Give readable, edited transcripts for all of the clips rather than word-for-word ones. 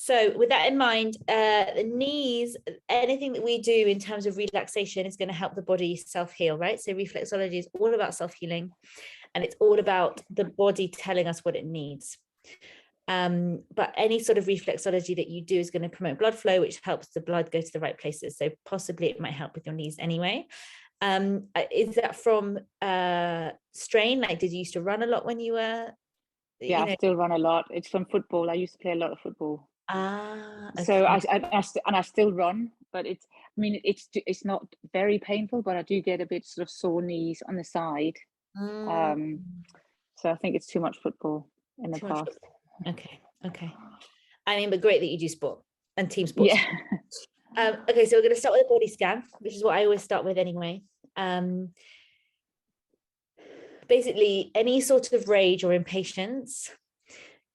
So with that in mind, the knees, anything that we do in terms of relaxation is going to help the body self-heal, right? So reflexology is all about self-healing, and it's all about the body telling us what it needs. But any sort of reflexology that you do is going to promote blood flow, which helps the blood go to the right places. So possibly it might help with your knees anyway. Is that from strain? Like, did you used to run a lot when you were? Yeah, I still run a lot. It's from football. I used to play a lot of football. Okay. So I still run, but it's, I mean, it's not very painful, but I do get a bit sort of sore knees on the side. So I think it's too much football in the past. Okay. I mean, but great that you do sport and team sports. Yeah. Okay, so we're going to start with a body scan, which is what I always start with anyway. Basically, any sort of rage or impatience,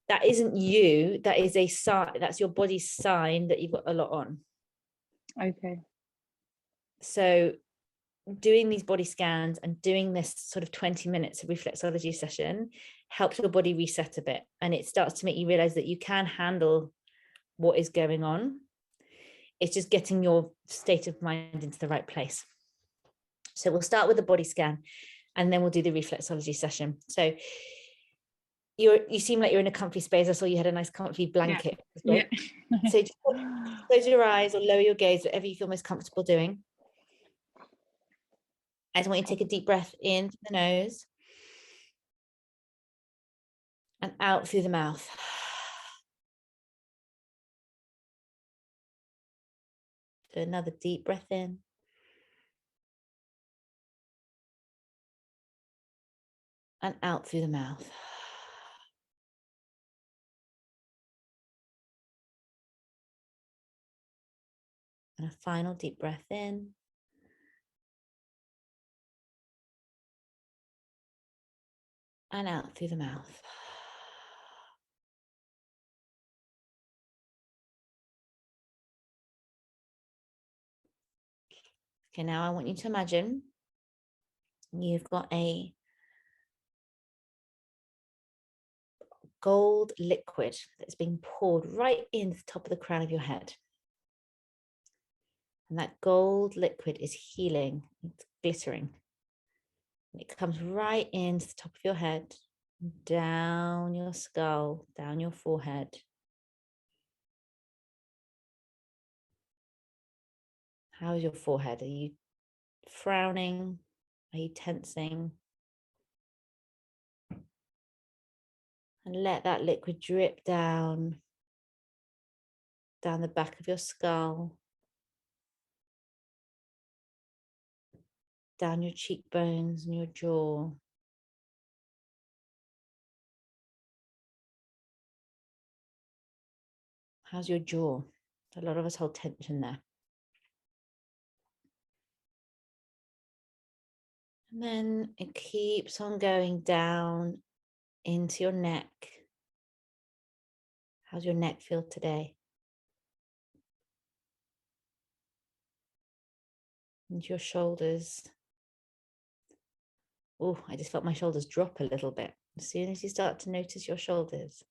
that isn't you, that is a sign, that's your body's sign that you've got a lot on. Okay. So doing these body scans and doing this sort of 20 minutes of reflexology session helps your body reset a bit, and it starts to make you realize that you can handle what is going on. It's just getting your state of mind into the right place. So we'll start with the body scan and then we'll do the reflexology session. So you seem like you're in a comfy space. I saw you had a nice comfy blanket. Yeah. So just close your eyes or lower your gaze, whatever you feel most comfortable doing. I just want you to take a deep breath in through the nose and out through the mouth. Do another deep breath in. And out through the mouth. And a final deep breath in. And out through the mouth. Okay, now I want you to imagine you've got a gold liquid that's being poured right into the top of the crown of your head. And that gold liquid is healing, it's glittering. And it comes right into the top of your head, down your skull, down your forehead. How is your forehead? Are you frowning? Are you tensing? And let that liquid drip down the back of your skull, down your cheekbones and your jaw. How's your jaw? A lot of us hold tension there. And then it keeps on going down into your neck. How's your neck feel today? Into your shoulders. Oh, I just felt my shoulders drop a little bit. As soon as you start to notice your shoulders.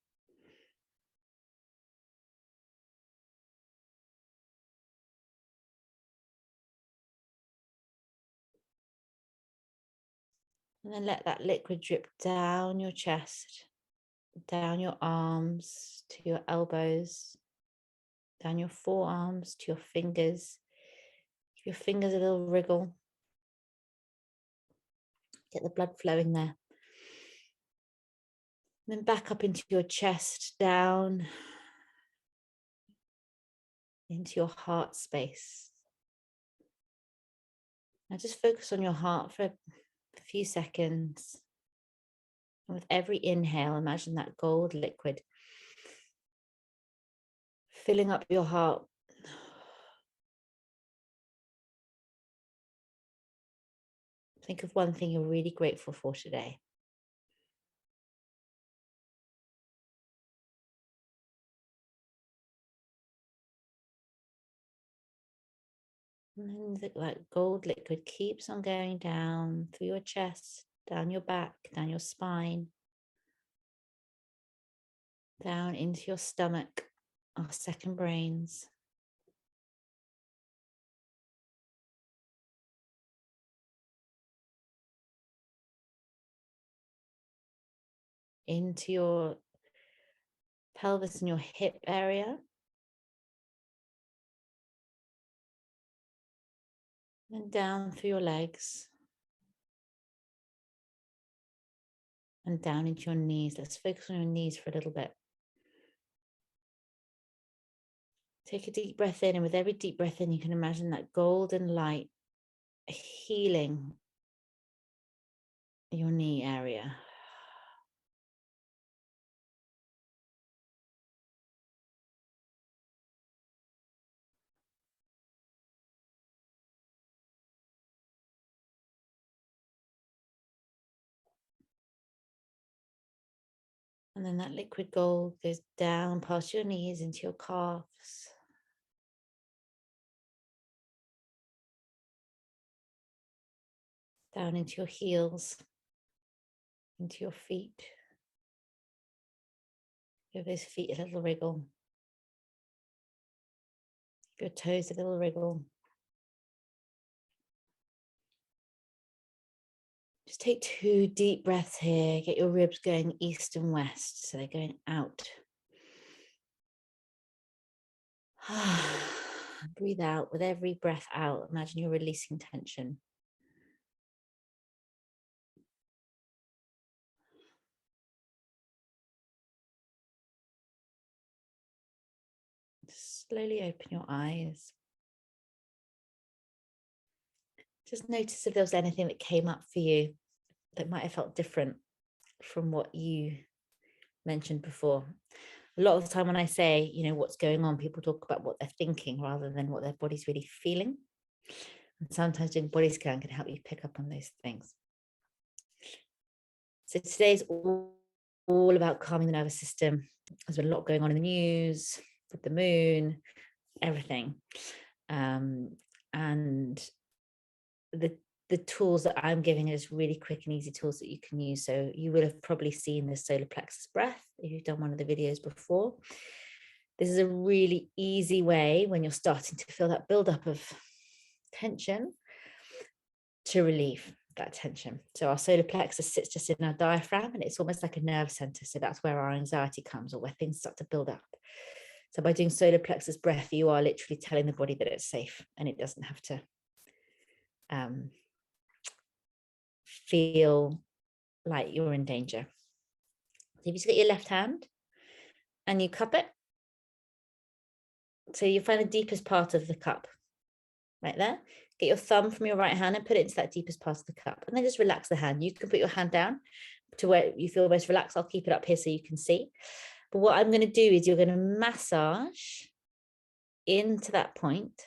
And then let that liquid drip down your chest, down your arms to your elbows, down your forearms to your fingers. Give your fingers a little wriggle. Get the blood flowing there. And then back up into your chest, down into your heart space. Now just focus on your heart for a few seconds. And with every inhale, imagine that gold liquid filling up your heart. Think of one thing you're really grateful for today. And then that gold liquid keeps on going down through your chest, down your back, down your spine, down into your stomach, our second brains. Into your pelvis and your hip area. And down through your legs. And down into your knees. Let's focus on your knees for a little bit. Take a deep breath in, and with every deep breath in, you can imagine that golden light healing your knee area. And then that liquid gold goes down past your knees into your calves. Down into your heels, into your feet. Give those feet a little wriggle. Give your toes a little wriggle. Just take 2 deep breaths here. Get your ribs going east and west, so they're going out. Breathe out. With every breath out, imagine you're releasing tension. Slowly open your eyes. Just notice if there was anything that came up for you that might have felt different from what you mentioned before. A lot of the time when I say, what's going on, people talk about what they're thinking rather than what their body's really feeling. And sometimes doing body scan can help you pick up on those things. So today's all about calming the nervous system. There's been a lot going on in the news with the moon, everything. And the tools that I'm giving is really quick and easy tools that you can use. So you will have probably seen the solar plexus breath if you've done one of the videos before. This is a really easy way when you're starting to feel that buildup of tension to relieve that tension. So our solar plexus sits just in our diaphragm, and it's almost like a nerve center. So that's where our anxiety comes, or where things start to build up. So by doing solar plexus breath, you are literally telling the body that it's safe and it doesn't have to feel like you're in danger. So if you just get your left hand and you cup it, so you find the deepest part of the cup right there. Get your thumb from your right hand and put it into that deepest part of the cup, and then just relax the hand. You can put your hand down to where you feel most relaxed. I'll keep it up here so you can see. But what I'm going to do is you're going to massage into that point.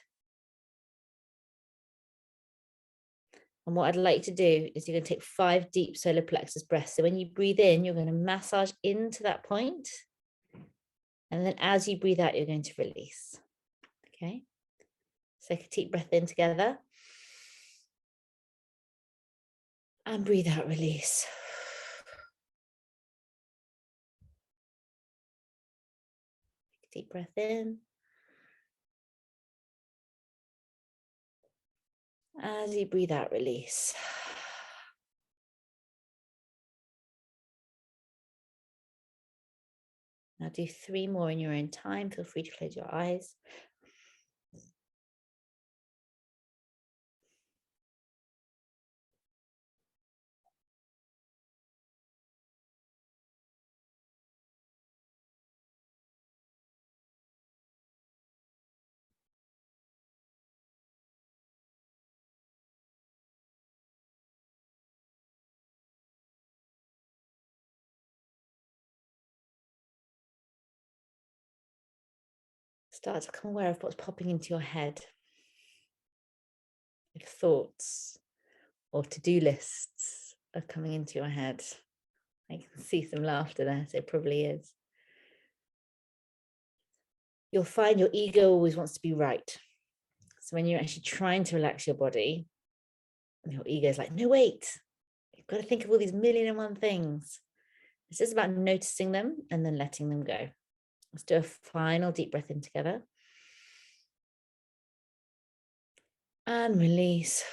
And what I'd like to do is you're going to take 5 deep solar plexus breaths. So when you breathe in, you're going to massage into that point. And then as you breathe out, you're going to release. Okay. So take a deep breath in together. And breathe out, release. Take a deep breath in. As you breathe out, release. Now do 3 more in your own time. Feel free to close your eyes. Start to become aware of what's popping into your head. If thoughts or to-do lists are coming into your head. I can see some laughter there, so it probably is. You'll find your ego always wants to be right. So when you're actually trying to relax your body, your ego is like, no, wait, you've got to think of all these 1,000,001 things. It's just about noticing them and then letting them go. Let's do a final deep breath in together. And release.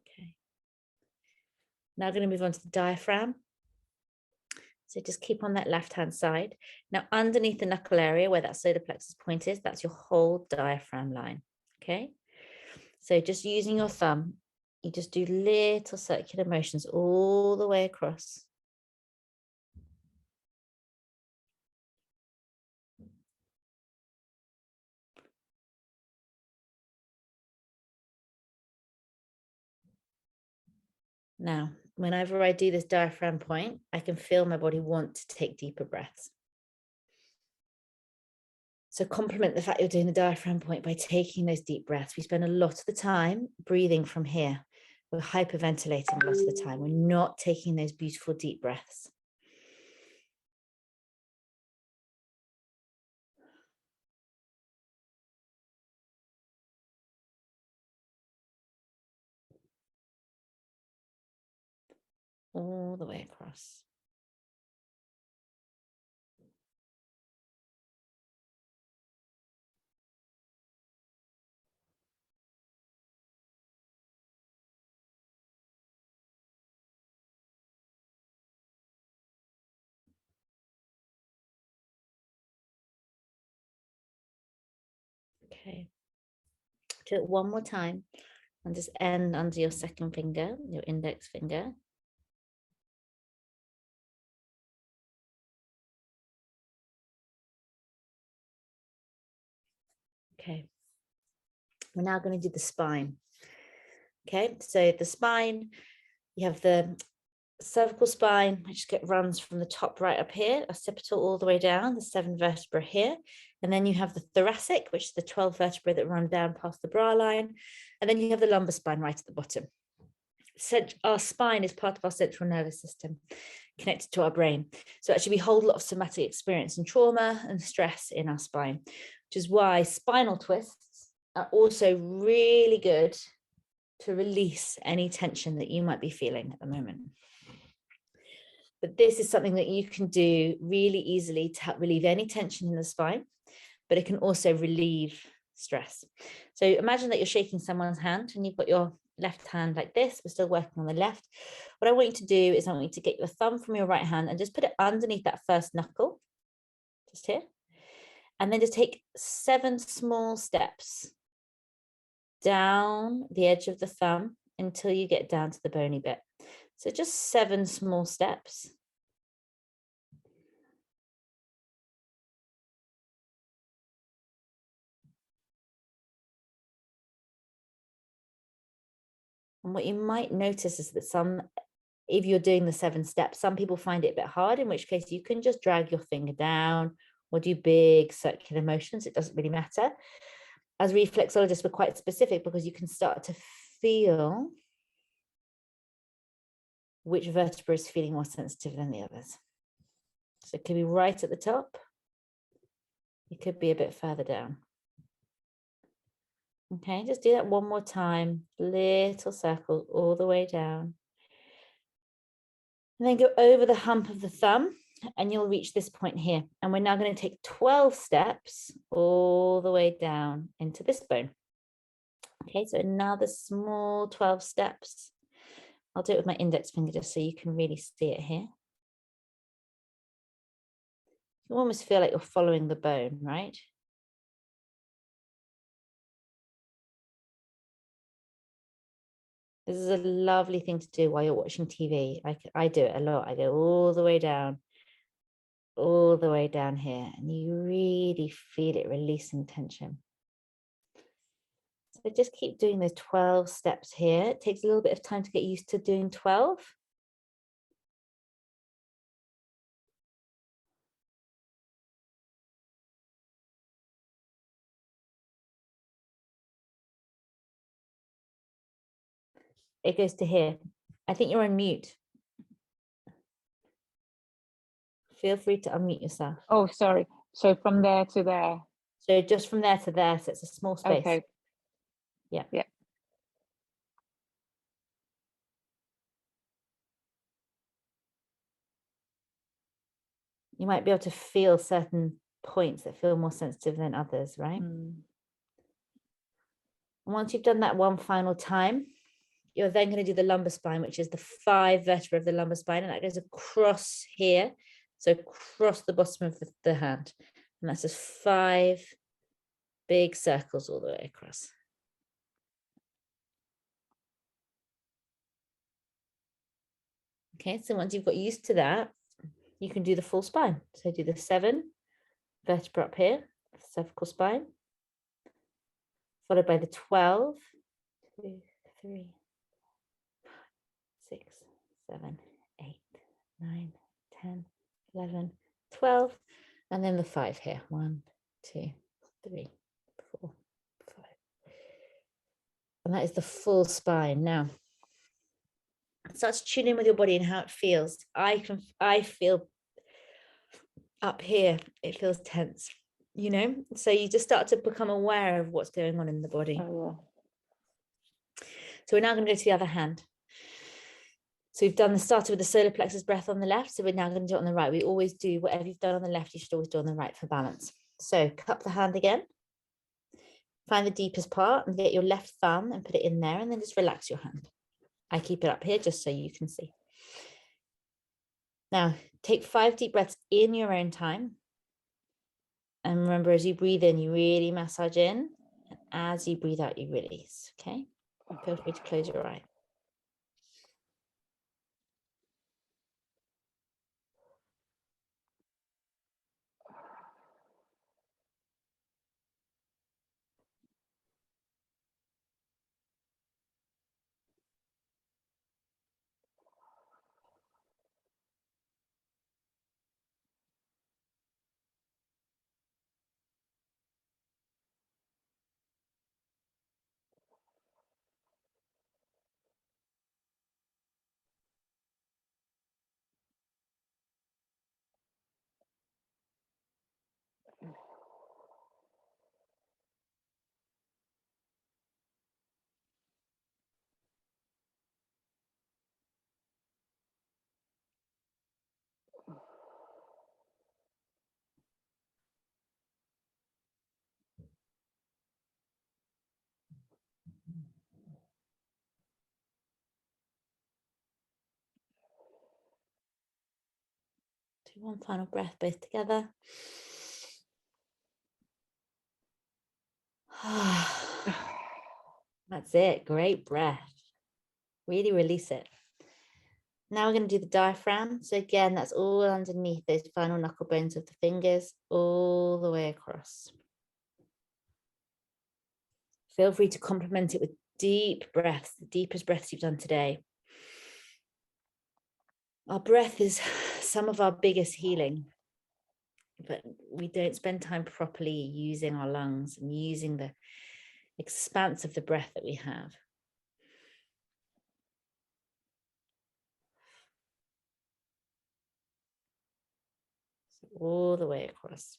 Okay. Now going to move on to the diaphragm. So just keep on that left-hand side. Now, underneath the knuckle area where that solar plexus point is, that's your whole diaphragm line, okay? So just using your thumb, you just do little circular motions all the way across. Now, whenever I do this diaphragm point, I can feel my body want to take deeper breaths. So complement the fact you're doing the diaphragm point by taking those deep breaths. We spend a lot of the time breathing from here. We're hyperventilating a lot of the time. We're not taking those beautiful deep breaths. All the way across. Okay. Do it one more time and just end under your second finger, your index finger. Okay. We're now going to do the spine. Okay, so the spine, you have the cervical spine, which runs from the top right up here, occipital all the way down, the 7 vertebrae here. And then you have the thoracic, which is the 12 vertebrae that run down past the bra line. And then you have the lumbar spine right at the bottom. Our spine is part of our central nervous system, connected to our brain. So actually we hold a lot of somatic experience and trauma and stress in our spine, which is why spinal twists are also really good to release any tension that you might be feeling at the moment. But this is something that you can do really easily to help relieve any tension in the spine, but it can also relieve stress. So imagine that you're shaking someone's hand and you've got your left hand like this. We're still working on the left. What I want you to do is I want you to get your thumb from your right hand and just put it underneath that first knuckle, just here. And then just take 7 small steps down the edge of the thumb until you get down to the bony bit. So just 7 small steps. And what you might notice is that if you're doing the 7 steps, some people find it a bit hard, in which case you can just drag your finger down or do big circular motions. It doesn't really matter. As reflexologists, we're quite specific because you can start to feel which vertebra is feeling more sensitive than the others. So it could be right at the top. It could be a bit further down. Okay, just do that one more time. Little circle all the way down. And then go over the hump of the thumb and you'll reach this point here. And we're now going to take 12 steps all the way down into this bone. Okay, so another small 12 steps. I'll do it with my index finger just so you can really see it here. You almost feel like you're following the bone, right? This is a lovely thing to do while you're watching TV. I do it a lot. I go all the way down here, and you really feel it releasing tension. So just keep doing those 12 steps here. It takes a little bit of time to get used to doing 12. It goes to here. I think you're on mute. Feel free to unmute yourself. Oh, sorry. So from there to there. So just from there to there, so it's a small space. Okay. Yeah. Yeah. You might be able to feel certain points that feel more sensitive than others, right? And once you've done that one final time, you're then going to do the lumbar spine, which is the 5 vertebrae of the lumbar spine, and that goes across here. So across the bottom of the hand. And that's just 5 big circles all the way across. Okay, so once you've got used to that, you can do the full spine. So do the 7 vertebrae up here, cervical spine, followed by the 12, 2, 3, 6, 7, 8, 9, 10, 11, 12, and then the 5 here. 1, 2, 3, 4, 5. And that is the full spine. Now, start to tune in with your body and how it feels. I feel up here, it feels tense, you know? So you just start to become aware of what's going on in the body. Oh, yeah. So we're now going to go to the other hand. So we've done the started with the solar plexus breath on the left. So we're now going to do it on the right. We always do whatever you've done on the left, you should always do on the right for balance. So cup the hand again. Find the deepest part and get your left thumb and put it in there, and then just relax your hand. I keep it up here just so you can see. Now, take 5 deep breaths in your own time. And remember, as you breathe in, you really massage in. And as you breathe out, you release, okay? Feel free to close your eye. Do one final breath, both together. That's it. Great breath. Really release it. Now we're going to do the diaphragm. So again, that's all underneath those final knuckle bones of the fingers, all the way across. Feel free to complement it with deep breaths, the deepest breaths you've done today. Our breath is some of our biggest healing, but we don't spend time properly using our lungs and using the expanse of the breath that we have. So all the way across.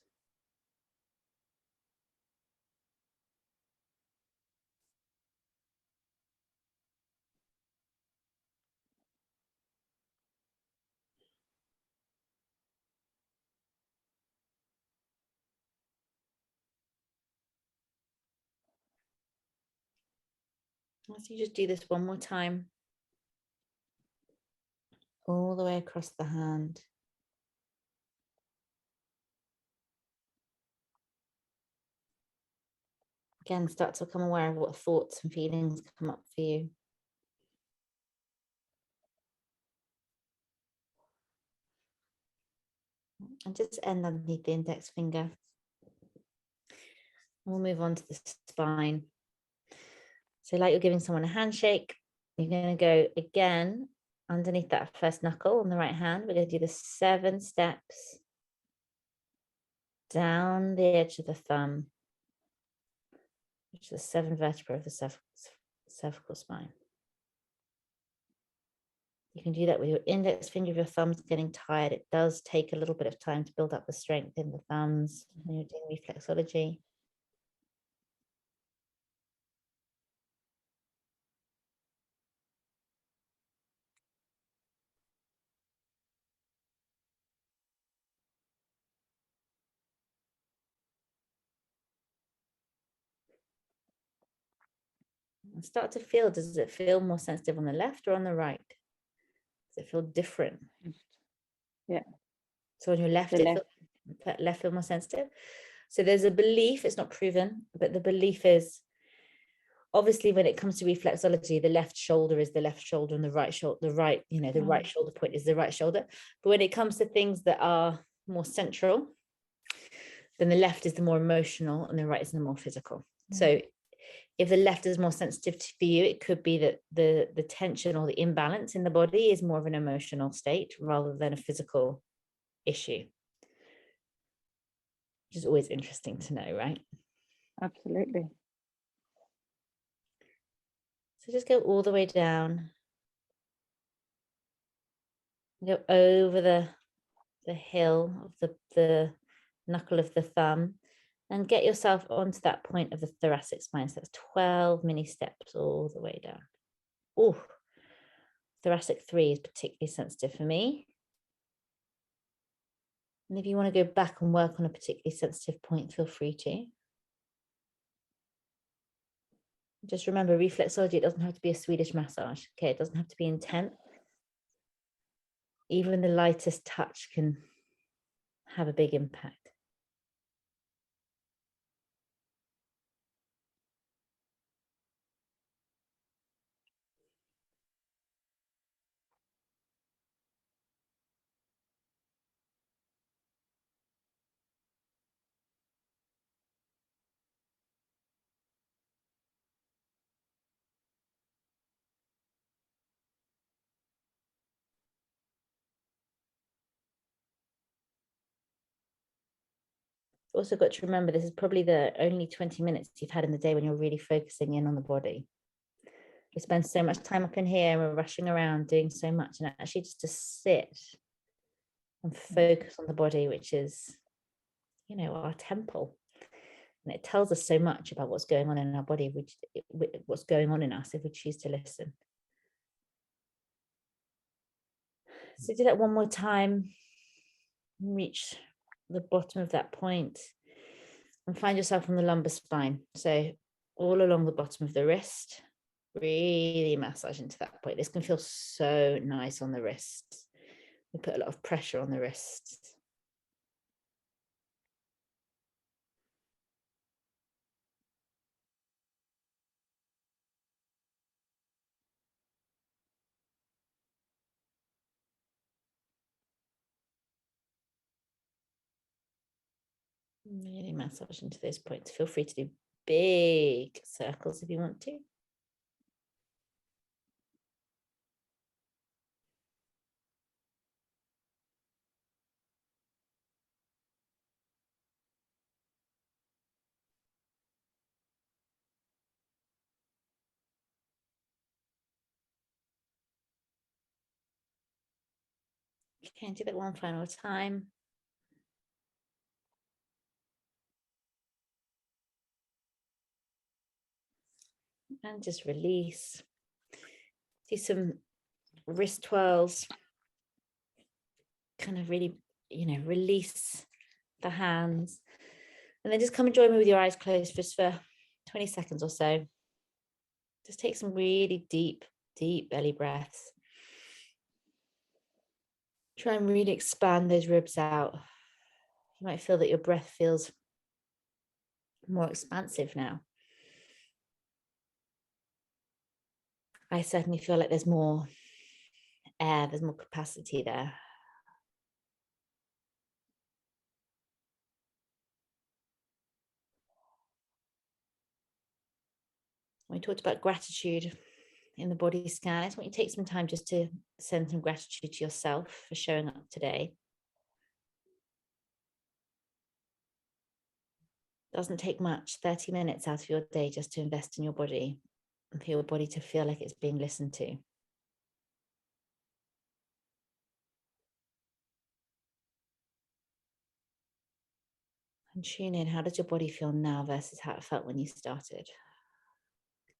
So you just do this one more time, all the way across the hand. Again, start to become aware of what thoughts and feelings come up for you. And just end underneath the index finger. We'll move on to the spine. So like you're giving someone a handshake, you're going to go again underneath that first knuckle on the right hand. We're going to do the 7 steps down the edge of the thumb, which is the 7 vertebrae of the cervical spine. You can do that with your index finger if your thumb's getting tired. It does take a little bit of time to build up the strength in the thumbs when you're doing reflexology. And start to feel, does it feel more sensitive on the left or on the right? Does it feel different? Yeah. So on your left, left feel more sensitive. So there's a belief, it's not proven, but the belief is, obviously when it comes to reflexology, the left shoulder is the left shoulder and the right shoulder, the right shoulder point is the right shoulder. But when it comes to things that are more central, then the left is the more emotional and the right is the more physical. So if the left is more sensitive for you, it could be that the tension or the imbalance in the body is more of an emotional state rather than a physical issue. Which is always interesting to know, right? Absolutely. So just go all the way down. Go over the heel of the knuckle of the thumb and get yourself onto that point of the thoracic spine. So that's 12 mini steps all the way down. Oh, thoracic 3 is particularly sensitive for me. And if you want to go back and work on a particularly sensitive point, feel free to. Just remember, reflexology, it doesn't have to be a Swedish massage. Okay, it doesn't have to be intense. Even the lightest touch can have a big impact. Also got to remember, this is probably the only 20 minutes you've had in the day when you're really focusing in on the body. We spend so much time up in here and we're rushing around doing so much, and actually just to sit and focus on the body, which is, you know, our temple. And it tells us so much about what's going on in our body, what's going on in us if we choose to listen. So do that one more time. Reach the bottom of that point and find yourself on the lumbar spine. So all along the bottom of the wrist, really massage into that point. This can feel so nice on the wrists. We put a lot of pressure on the wrists. Really massage into those points. Feel free to do big circles if you want to. Okay, do that one final time. And just release. Do some wrist twirls. Kind of really, you know, release the hands. And then just come and join me with your eyes closed just for 20 seconds or so. Just take some really deep, deep belly breaths. Try and really expand those ribs out. You might feel that your breath feels more expansive now. I certainly feel like there's more air, there's more capacity there. We talked about gratitude in the body scan. I just want you to take some time just to send some gratitude to yourself for showing up today. Doesn't take much, 30 minutes out of your day just to invest in your body and for your body to feel like it's being listened to. And tune in, how does your body feel now versus how it felt when you started?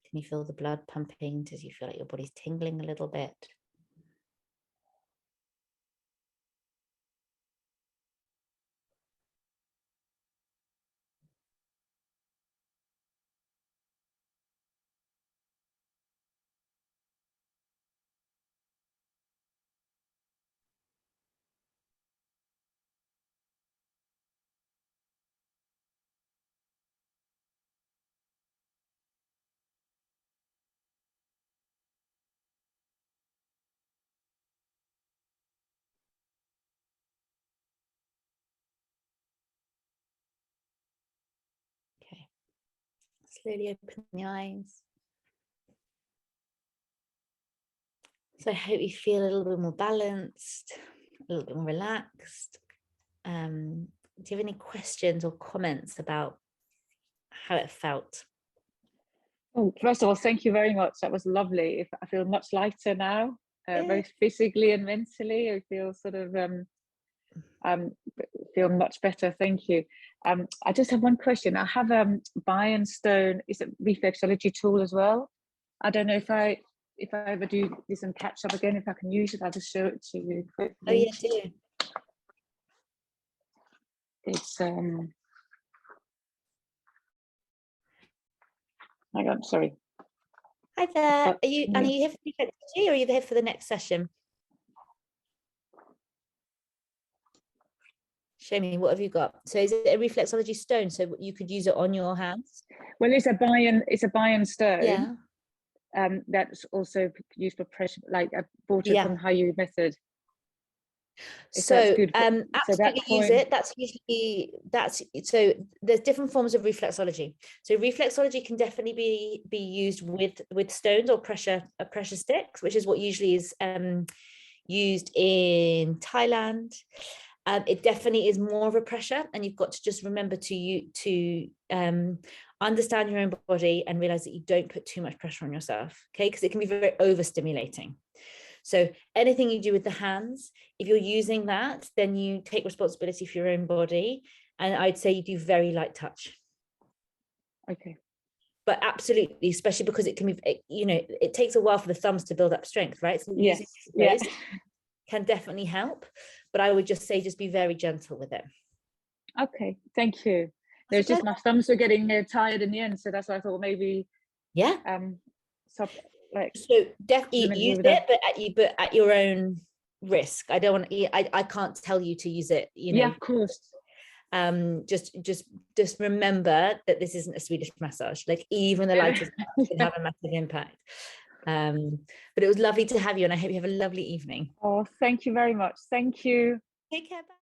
Can you feel the blood pumping? Does you feel like your body's tingling a little bit? Slowly open the eyes. So I hope you feel a little bit more balanced, a little bit more relaxed. Do you have any questions or comments about how it felt? Oh, first of all, thank you very much. That was lovely. I feel much lighter now, both physically and mentally. I feel sort of feel much better. Thank you. I just have one question. I have Buy & Stone is a reflexology tool as well. I don't know if I ever do this and catch up again, if I can use it, I'll just show it to you quickly. Oh yeah, do. It's hang on, sorry. Hi there. Are you here for reflexology, or are you here for the next session? Show me, what have you got? So is it a reflexology stone, so you could use it on your hands? Well, it's a Buy & Stone. Yeah. That's also used for pressure, like I bought it Yeah. from How You Method. So absolutely use it. So there's different forms of reflexology. So reflexology can definitely be used with stones or pressure sticks, which is what usually is used in Thailand. It definitely is more of a pressure, and you've got to just remember to understand your own body and realize that you don't put too much pressure on yourself, okay? Because it can be very overstimulating. So anything you do with the hands, if you're using that, then you take responsibility for your own body. And I'd say you do very light touch. Okay. But absolutely, especially because it can be, it takes a while for the thumbs to build up strength, right? So yes, yeah, can definitely help. But I would just say, just be very gentle with it. Okay, thank you. There's just my thumbs were getting tired in the end, so that's why I thought maybe so definitely use it, but at your own risk. I don't want I can't tell you to use it, yeah, of course. Just remember that this isn't a Swedish massage. Like even the lightest can have a massive impact. But it was lovely to have you, and I hope you have a lovely evening. Oh, thank you very much. Thank you. Take care. Bye.